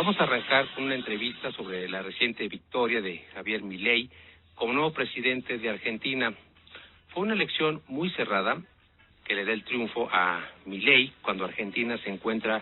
Vamos a arrancar con una entrevista sobre la reciente victoria de Javier Milei como nuevo presidente de Argentina. Fue una elección muy cerrada que le da el triunfo a Milei cuando Argentina se encuentra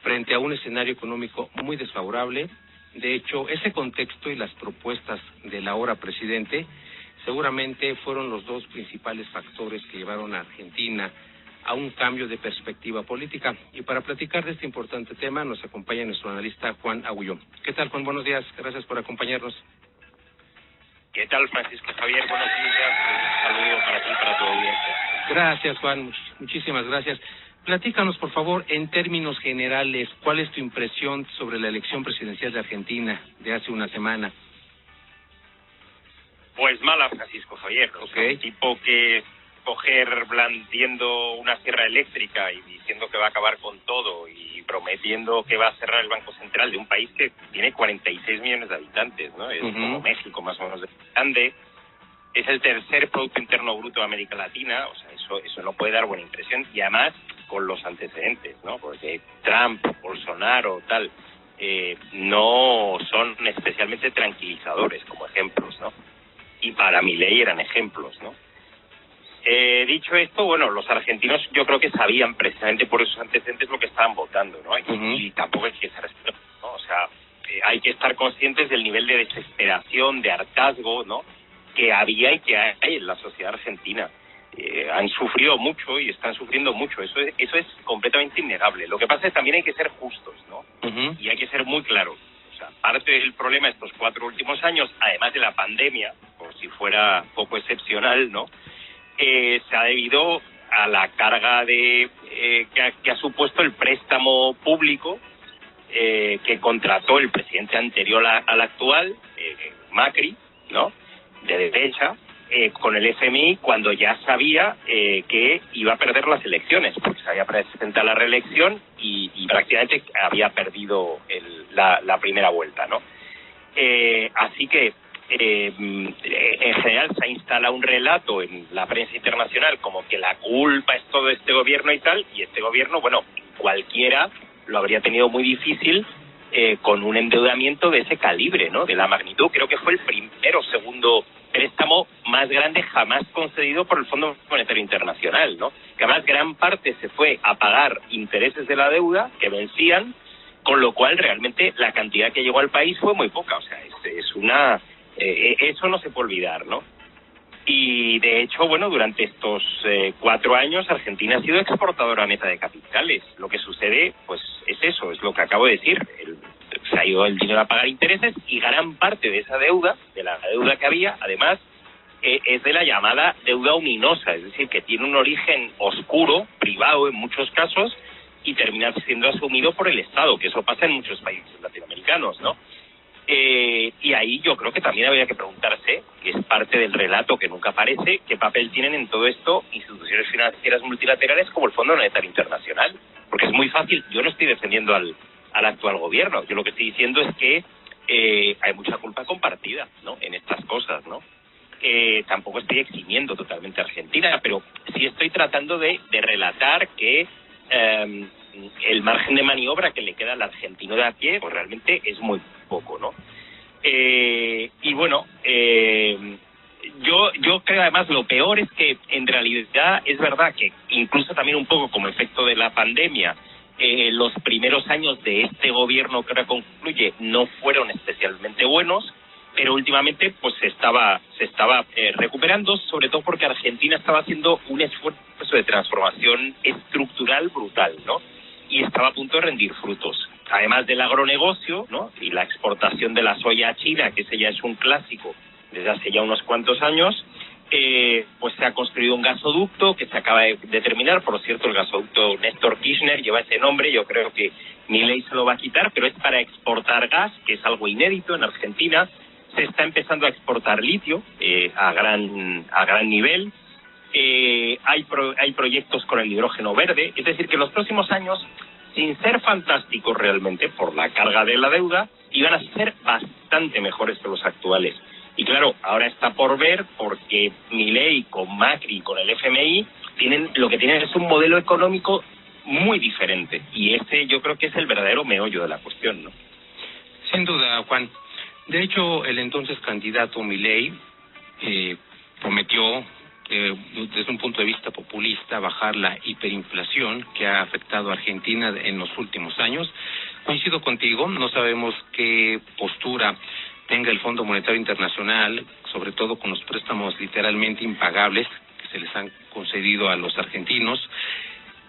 frente a un escenario económico muy desfavorable. De hecho, ese contexto y las propuestas del ahora presidente seguramente fueron los dos principales factores que llevaron a Argentina a un cambio de perspectiva política. Y para platicar de este importante tema nos acompaña nuestro analista Juan Agulló. ¿Qué tal, Juan? Buenos días. Gracias por acompañarnos. ¿Qué tal, Francisco Javier? Buenos días. Un saludo para ti y para tu audiencia. Gracias, Juan. Muchísimas gracias. Platícanos, por favor, en términos generales, ¿cuál es tu impresión sobre la elección presidencial de Argentina de hace una semana? Pues mala, Francisco Javier. O sea, un tipo que blandiendo una sierra eléctrica y diciendo que va a acabar con todo y prometiendo que va a cerrar el Banco Central de un país que tiene 46 millones de habitantes, ¿no? Es como México, más o menos de grande. Es el tercer Producto Interno Bruto de América Latina. O sea, eso no puede dar buena impresión. Y además, con los antecedentes, ¿no? Porque Trump, Bolsonaro, tal, no son especialmente tranquilizadores como ejemplos, ¿no? Y para Milei eran ejemplos, ¿no? Dicho esto, bueno, los argentinos yo creo que sabían precisamente por esos antecedentes lo que estaban votando, ¿no? Y tampoco hay que ser, ¿no? O sea, hay que estar conscientes del nivel de desesperación, de hartazgo, ¿no? Que había y que hay en la sociedad argentina. Han sufrido mucho y están sufriendo mucho. Eso es completamente innegable. Lo que pasa es que también hay que ser justos, ¿no? Y hay que ser muy claros. O sea, parte del problema de estos 4 últimos años, además de la pandemia, por si fuera poco excepcional, ¿no? Se ha debido a la carga que ha supuesto el préstamo público que contrató el presidente anterior al actual, Macri, ¿no? De derecha, con el FMI, cuando ya sabía que iba a perder las elecciones, porque se había presentado la reelección y prácticamente había perdido la primera vuelta, ¿no? Así que en general se ha instalado un relato en la prensa internacional como que la culpa es todo este gobierno y tal, y este gobierno, bueno, cualquiera lo habría tenido muy difícil con un endeudamiento de ese calibre, ¿no? De la magnitud. Creo que fue el primero o segundo préstamo más grande jamás concedido por el Fondo Monetario Internacional, ¿no? Que además gran parte se fue a pagar intereses de la deuda que vencían, con lo cual realmente la cantidad que llegó al país fue muy poca. O sea, eso no se puede olvidar, ¿no? Y de hecho, bueno, durante estos 4 años Argentina ha sido exportadora neta de capitales. Lo que sucede, pues es eso, es lo que acabo de decir. Se ha ido el dinero a pagar intereses y gran parte de esa deuda, de la deuda que había, además, es de la llamada deuda ominosa, es decir, que tiene un origen oscuro, privado en muchos casos, y termina siendo asumido por el Estado, que eso pasa en muchos países latinoamericanos, ¿no? Y ahí yo creo que también habría que preguntarse, que es parte del relato que nunca aparece, qué papel tienen en todo esto instituciones financieras multilaterales como el Fondo Monetario Internacional. Porque es muy fácil, yo no estoy defendiendo al actual gobierno, yo lo que estoy diciendo es que hay mucha culpa compartida, ¿no? En estas cosas, ¿no? Tampoco estoy eximiendo totalmente a Argentina, pero sí estoy tratando de relatar que el margen de maniobra que le queda al argentino de a pie, pues realmente es muy poco, ¿no? Y bueno, yo creo además lo peor es que en realidad es verdad que incluso también un poco como efecto de la pandemia, los primeros años de este gobierno que ahora concluye no fueron especialmente buenos, pero últimamente pues se estaba recuperando, sobre todo porque Argentina estaba haciendo un esfuerzo de transformación estructural brutal, ¿no? Y estaba a punto de rendir frutos. Además del agronegocio, ¿no? Y la exportación de la soya a China, que ese ya es un clásico desde hace ya unos cuantos años, pues se ha construido un gasoducto que se acaba de terminar. Por cierto, el gasoducto Néstor Kirchner lleva ese nombre, yo creo que Milei se lo va a quitar, pero es para exportar gas, que es algo inédito en Argentina. Se está empezando a exportar litio a gran nivel. Hay proyectos con el hidrógeno verde, es decir, que en los próximos años, sin ser fantásticos realmente por la carga de la deuda, iban a ser bastante mejores que los actuales. Y claro, ahora está por ver, porque Milei con Macri y con el FMI lo que tienen es un modelo económico muy diferente, y ese yo creo que es el verdadero meollo de la cuestión, ¿no? Sin duda, Juan. De hecho, el entonces candidato Milei prometió, desde un punto de vista populista, bajar la hiperinflación que ha afectado a Argentina en los últimos años. Coincido contigo, no sabemos qué postura tenga el Fondo Monetario Internacional, sobre todo con los préstamos literalmente impagables que se les han concedido a los argentinos.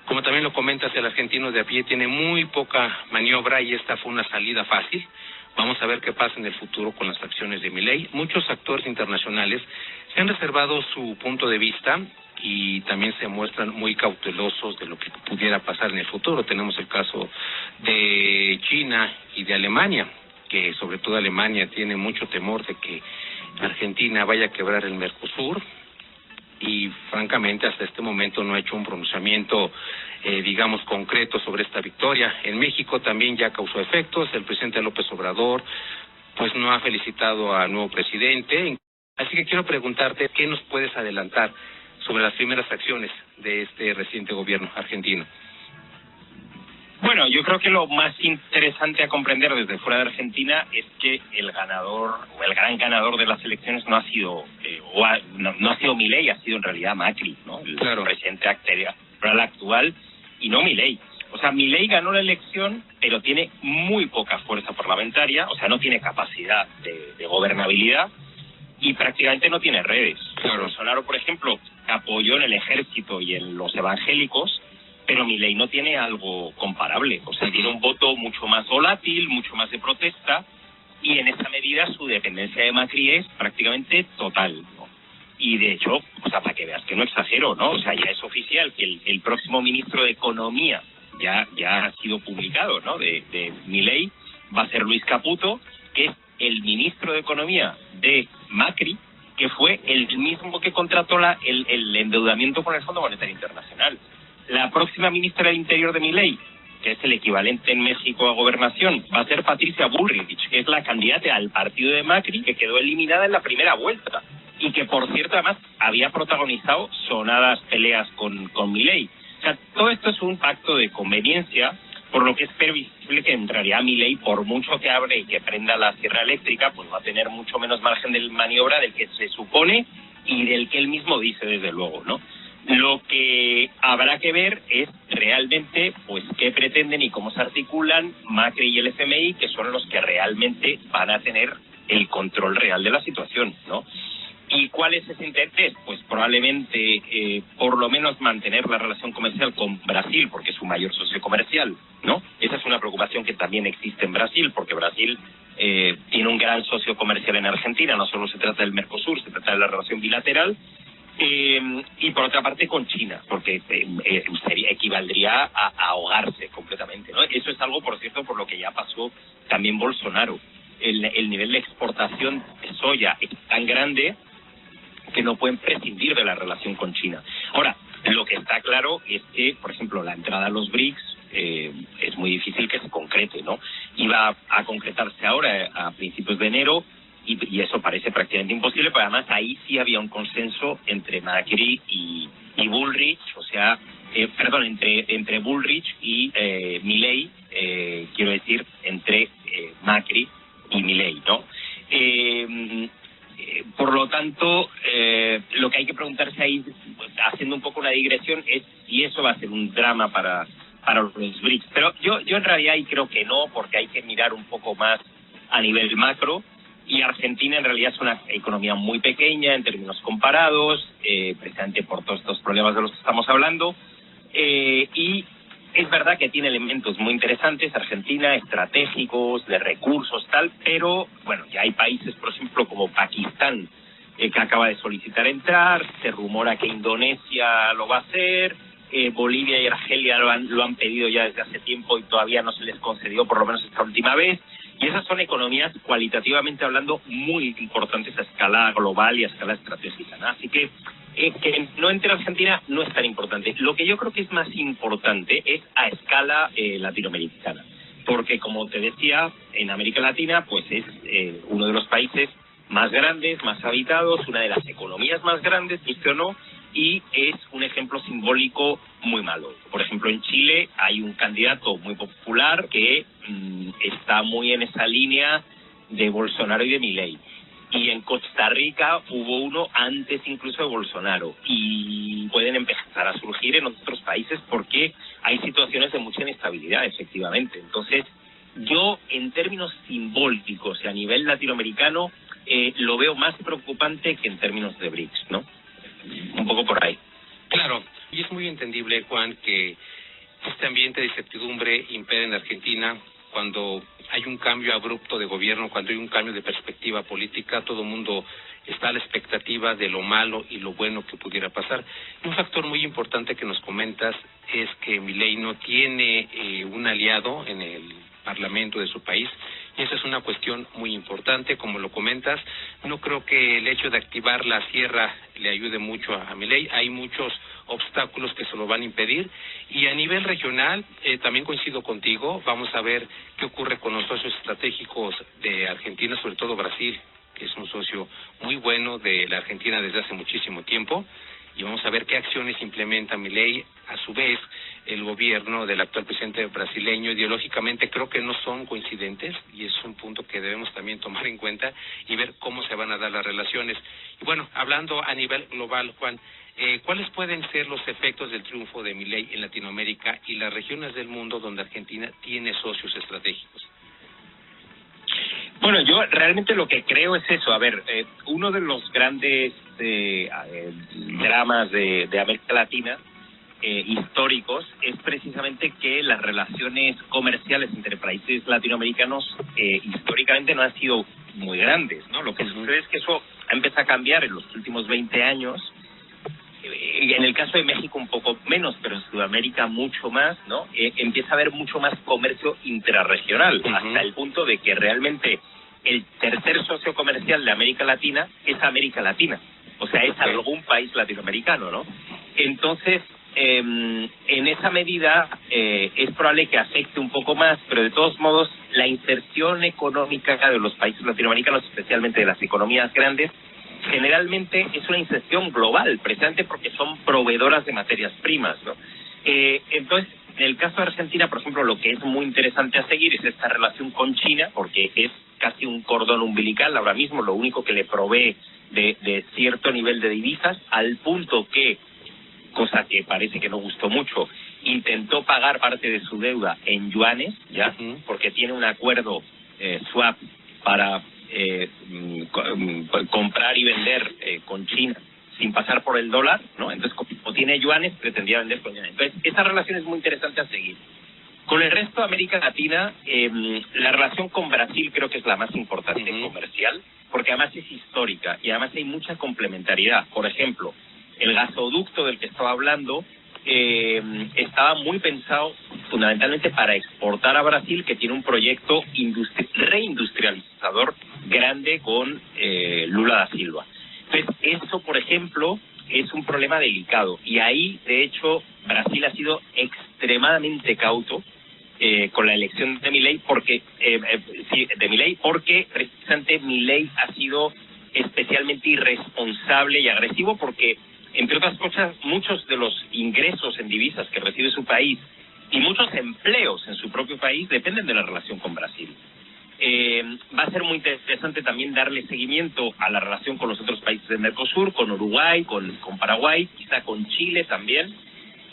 Como también lo comentas, el argentino de a pie tiene muy poca maniobra y esta fue una salida fácil. Vamos a ver qué pasa en el futuro con las acciones de Milei. Muchos actores internacionales se han reservado su punto de vista y también se muestran muy cautelosos de lo que pudiera pasar en el futuro. Tenemos el caso de China y de Alemania, que sobre todo Alemania tiene mucho temor de que Argentina vaya a quebrar el Mercosur y francamente hasta este momento no ha hecho un pronunciamiento digamos concreto sobre esta victoria. En México también ya causó efectos, el presidente López Obrador pues no ha felicitado al nuevo presidente, así que quiero preguntarte qué nos puedes adelantar sobre las primeras acciones de este reciente gobierno argentino. Bueno, yo creo que lo más interesante a comprender desde fuera de Argentina es que el ganador o el gran ganador de las elecciones no ha sido no ha sido Milei, ha sido en realidad Macri, ¿no? El presidente actual y no Milei. O sea, Milei ganó la elección, pero tiene muy poca fuerza parlamentaria, o sea, no tiene capacidad de gobernabilidad y prácticamente no tiene redes. Bolsonaro, por ejemplo, apoyó en el ejército y en los evangélicos, pero Milei no tiene algo comparable, o sea, tiene un voto mucho más volátil, mucho más de protesta, y en esa medida su dependencia de Macri es prácticamente total, ¿no? Y de hecho, o sea, para que veas que no exagero, ¿no? O sea, ya es oficial que el próximo ministro de Economía ya ha sido publicado, ¿no? De Milei, va a ser Luis Caputo, que es el ministro de Economía de Macri, que fue el mismo que contrató el endeudamiento con el Fondo Monetario Internacional. La próxima ministra del Interior de Milei, que es el equivalente en México a gobernación, va a ser Patricia Bullrich, que es la candidata al partido de Macri, que quedó eliminada en la primera vuelta y que, por cierto, además había protagonizado sonadas peleas con Milei. O sea, todo esto es un pacto de conveniencia, por lo que es previsible que en realidad Milei, por mucho que abre y que prenda la sierra eléctrica, pues va a tener mucho menos margen de maniobra del que se supone y del que él mismo dice, desde luego, ¿no? Lo que habrá que ver es realmente pues qué pretenden y cómo se articulan Macri y el FMI, que son los que realmente van a tener el control real de la situación, ¿no? ¿Y cuál es ese interés? Pues probablemente por lo menos mantener la relación comercial con Brasil, porque es su mayor socio comercial, ¿no? Esa es una preocupación que también existe en Brasil, porque Brasil tiene un gran socio comercial en Argentina, no solo se trata del Mercosur, se trata de la relación bilateral, y por otra parte con China, porque equivaldría a ahogarse completamente, ¿no? Eso es algo, por cierto, por lo que ya pasó también Bolsonaro. El nivel de exportación de soya es tan grande que no pueden prescindir de la relación con China. Ahora, lo que está claro es que, por ejemplo, la entrada a los BRICS es muy difícil que se concrete, ¿no? Iba a concretarse ahora a principios de enero, y eso parece prácticamente imposible, pero además ahí sí había un consenso entre Macri y Bullrich, o sea, entre Bullrich y Milei, quiero decir, entre Macri y Milei, ¿no? Por lo tanto, lo que hay que preguntarse ahí, haciendo un poco una digresión, es si eso va a ser un drama para los BRICS. Pero yo en realidad ahí creo que no, porque hay que mirar un poco más a nivel macro. Y Argentina en realidad es una economía muy pequeña en términos comparados, precisamente por todos estos problemas de los que estamos hablando. Y es verdad que tiene elementos muy interesantes, Argentina, estratégicos, de recursos, tal, pero bueno, ya hay países, por ejemplo, como Pakistán, que acaba de solicitar entrar, se rumora que Indonesia lo va a hacer, Bolivia y Argelia lo han pedido ya desde hace tiempo y todavía no se les concedió, por lo menos esta última vez. Y esas son economías, cualitativamente hablando, muy importantes a escala global y a escala estratégica, ¿no? Así que no entre Argentina no es tan importante. Lo que yo creo que es más importante es a escala latinoamericana. Porque, como te decía, en América Latina pues es uno de los países más grandes, más habitados, una de las economías más grandes, guste o no, y es un ejemplo simbólico muy malo. Por ejemplo, en Chile hay un candidato muy popular que está muy en esa línea de Bolsonaro y de Milei. Y en Costa Rica hubo uno antes incluso de Bolsonaro, y pueden empezar a surgir en otros países porque hay situaciones de mucha inestabilidad, efectivamente. Entonces, yo en términos simbólicos y a nivel latinoamericano lo veo más preocupante que en términos de BRICS, ¿no? Un poco por ahí. Claro, y es muy entendible, Juan, que este ambiente de incertidumbre impera en Argentina cuando hay un cambio abrupto de gobierno, cuando hay un cambio de perspectiva política. Todo el mundo está a la expectativa de lo malo y lo bueno que pudiera pasar. Un factor muy importante que nos comentas es que Milei no tiene un aliado en el Parlamento de su país, y esa es una cuestión muy importante, como lo comentas. No creo que el hecho de activar la sierra le ayude mucho a Milei. Hay muchos obstáculos que se lo van a impedir, y a nivel regional también coincido contigo. Vamos a ver qué ocurre con los socios estratégicos de Argentina, sobre todo Brasil, que es un socio muy bueno de la Argentina desde hace muchísimo tiempo, y vamos a ver qué acciones implementa Milei. A su vez, el gobierno del actual presidente brasileño, ideológicamente creo que no son coincidentes, y es un punto que debemos también tomar en cuenta y ver cómo se van a dar las relaciones. Y bueno, hablando a nivel global, Juan, ¿cuáles pueden ser los efectos del triunfo de Milei en Latinoamérica y las regiones del mundo donde Argentina tiene socios estratégicos? Bueno, yo realmente lo que creo es eso. A ver, uno de los grandes dramas de América Latina históricos es precisamente que las relaciones comerciales entre países latinoamericanos históricamente no han sido muy grandes, ¿no? Lo que sucede es que eso ha empezado a cambiar en los últimos 20 años. En el caso de México un poco menos, pero en Sudamérica mucho más, ¿no? Empieza a haber mucho más comercio intrarregional, hasta el punto de que realmente el tercer socio comercial de América Latina es América Latina, o sea, es algún país latinoamericano, ¿no? Entonces, en esa medida es probable que afecte un poco más, pero de todos modos la inserción económica de los países latinoamericanos, especialmente de las economías grandes, generalmente es una inserción global, precisamente porque son proveedoras de materias primas, ¿no? Entonces, en el caso de Argentina, por ejemplo, lo que es muy interesante a seguir es esta relación con China, porque es casi un cordón umbilical ahora mismo, lo único que le provee de cierto nivel de divisas, al punto que, cosa que parece que no gustó mucho, intentó pagar parte de su deuda en yuanes, ¿ya? Porque tiene un acuerdo swap para comprar y vender con China sin pasar por el dólar, ¿no? Entonces, como tiene yuanes, pretendía vender con yuanes. Entonces, esa relación es muy interesante a seguir. Con el resto de América Latina, la relación con Brasil creo que es la más importante comercial, porque además es histórica y además hay mucha complementariedad. Por ejemplo, el gasoducto del que estaba hablando estaba muy pensado fundamentalmente para exportar a Brasil, que tiene un proyecto reindustrializador grande con Lula da Silva. Entonces, eso, por ejemplo, es un problema delicado, y ahí, de hecho, Brasil ha sido extremadamente cauto con la elección de Milei, porque precisamente Milei ha sido especialmente irresponsable y agresivo, porque, entre otras cosas, muchos de los ingresos en divisas que recibe su país y muchos empleos en su propio país dependen de la relación con Brasil. Va a ser muy interesante también darle seguimiento a la relación con los otros países del Mercosur, con Uruguay, con Paraguay, quizá con Chile también,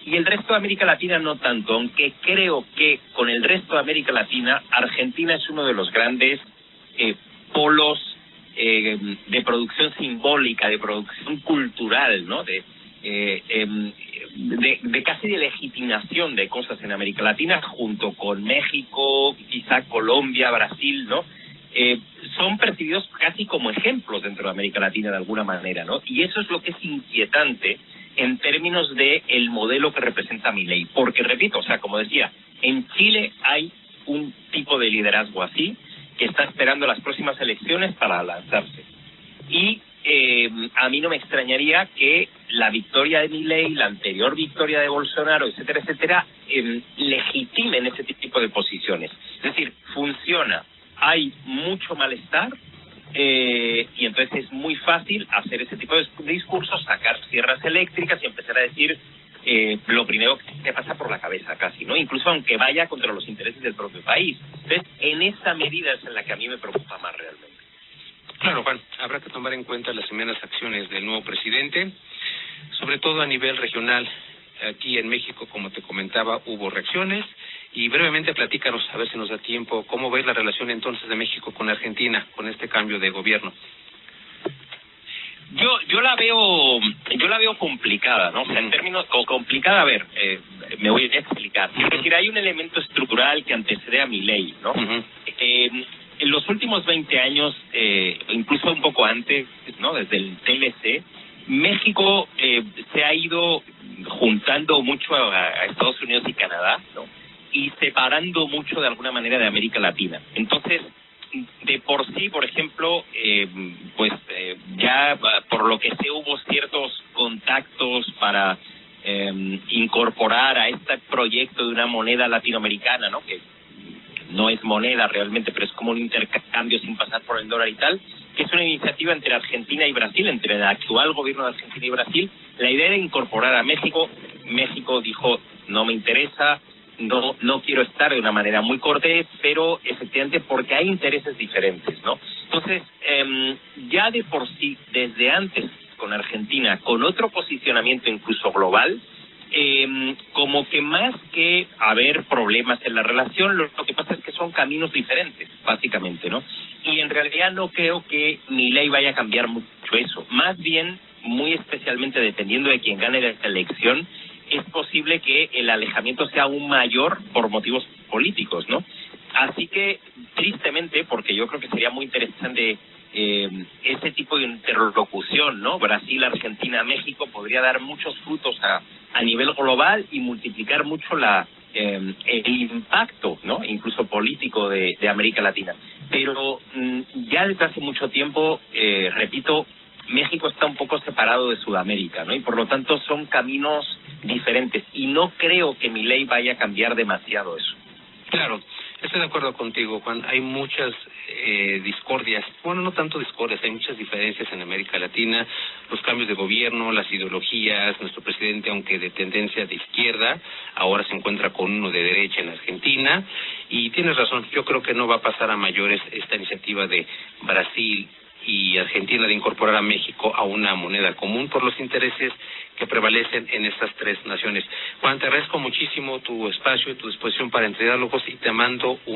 y el resto de América Latina no tanto, aunque creo que con el resto de América Latina Argentina es uno de los grandes polos de producción simbólica, de producción cultural, ¿no? De casi de legitimación de cosas en América Latina, junto con México, quizá Colombia, Brasil, ¿no? Son percibidos casi como ejemplos dentro de América Latina de alguna manera, ¿no? Y eso es lo que es inquietante en términos de el modelo que representa Milei, porque repito, o sea, como decía, en Chile hay un tipo de liderazgo así que está esperando las próximas elecciones para lanzarse. Y a mí no me extrañaría que la victoria de Milei, la anterior victoria de Bolsonaro, etcétera, etcétera, legitimen ese tipo de posiciones. Es decir, funciona, hay mucho malestar, y entonces es muy fácil hacer ese tipo de discursos, sacar sierras eléctricas y empezar a decir lo primero que te pasa por la cabeza casi, ¿no? Incluso aunque vaya contra los intereses del propio país. Entonces, en esa medida es en la que a mí me preocupa más realmente. Claro, Juan, habrá que tomar en cuenta las primeras acciones del nuevo presidente, sobre todo a nivel regional. Aquí en México, como te comentaba, hubo reacciones. Y brevemente platícanos, a ver si nos da tiempo, ¿cómo ves la relación entonces de México con Argentina, con este cambio de gobierno? Yo la veo complicada, ¿no? O sea, en términos complicada, a ver, me voy a explicar. Es decir, hay un elemento estructural que antecede a Milei, ¿no? En los últimos 20 años, incluso un poco antes, ¿no? Desde el TLC, México se ha ido juntando mucho a Estados Unidos y Canadá, ¿no? Y separando mucho de alguna manera de América Latina. Entonces, de por sí, por ejemplo, ya por lo que sé hubo ciertos contactos para incorporar a este proyecto de una moneda latinoamericana, ¿no? Que no es moneda realmente, pero es como un intercambio sin pasar por el dólar y tal, que es una iniciativa entre Argentina y Brasil, entre el actual gobierno de Argentina y Brasil. La idea era incorporar a México. México dijo, no me interesa, no quiero estar, de una manera muy cortés, pero efectivamente porque hay intereses diferentes, ¿no? Entonces, ya de por sí, desde antes con Argentina, con otro posicionamiento incluso global, como que más que haber problemas en la relación, lo que pasa es que son caminos diferentes, básicamente, ¿no? Y en realidad no creo que Milei vaya a cambiar mucho eso. Más bien, muy especialmente dependiendo de quién gane la elección, es posible que el alejamiento sea aún mayor por motivos políticos, ¿no? Así que, tristemente, porque yo creo que sería muy interesante ese tipo de interlocución, ¿no? Brasil, Argentina, México, podría dar muchos frutos a nivel global y multiplicar mucho el impacto, ¿no? Incluso político de América Latina. Pero ya desde hace mucho tiempo, repito, México está un poco separado de Sudamérica, ¿no? Y por lo tanto son caminos diferentes. Y no creo que Milei vaya a cambiar demasiado eso. Claro, estoy de acuerdo contigo, Juan. Hay muchas discordias, bueno, no tanto discordias, hay muchas diferencias en América Latina, los cambios de gobierno, las ideologías. Nuestro presidente, aunque de tendencia de izquierda, ahora se encuentra con uno de derecha en Argentina, y tienes razón, yo creo que no va a pasar a mayores esta iniciativa de Brasil y Argentina de incorporar a México a una moneda común por los intereses que prevalecen en estas tres naciones. Juan, te agradezco muchísimo tu espacio y tu disposición para entre diálogos y te mando un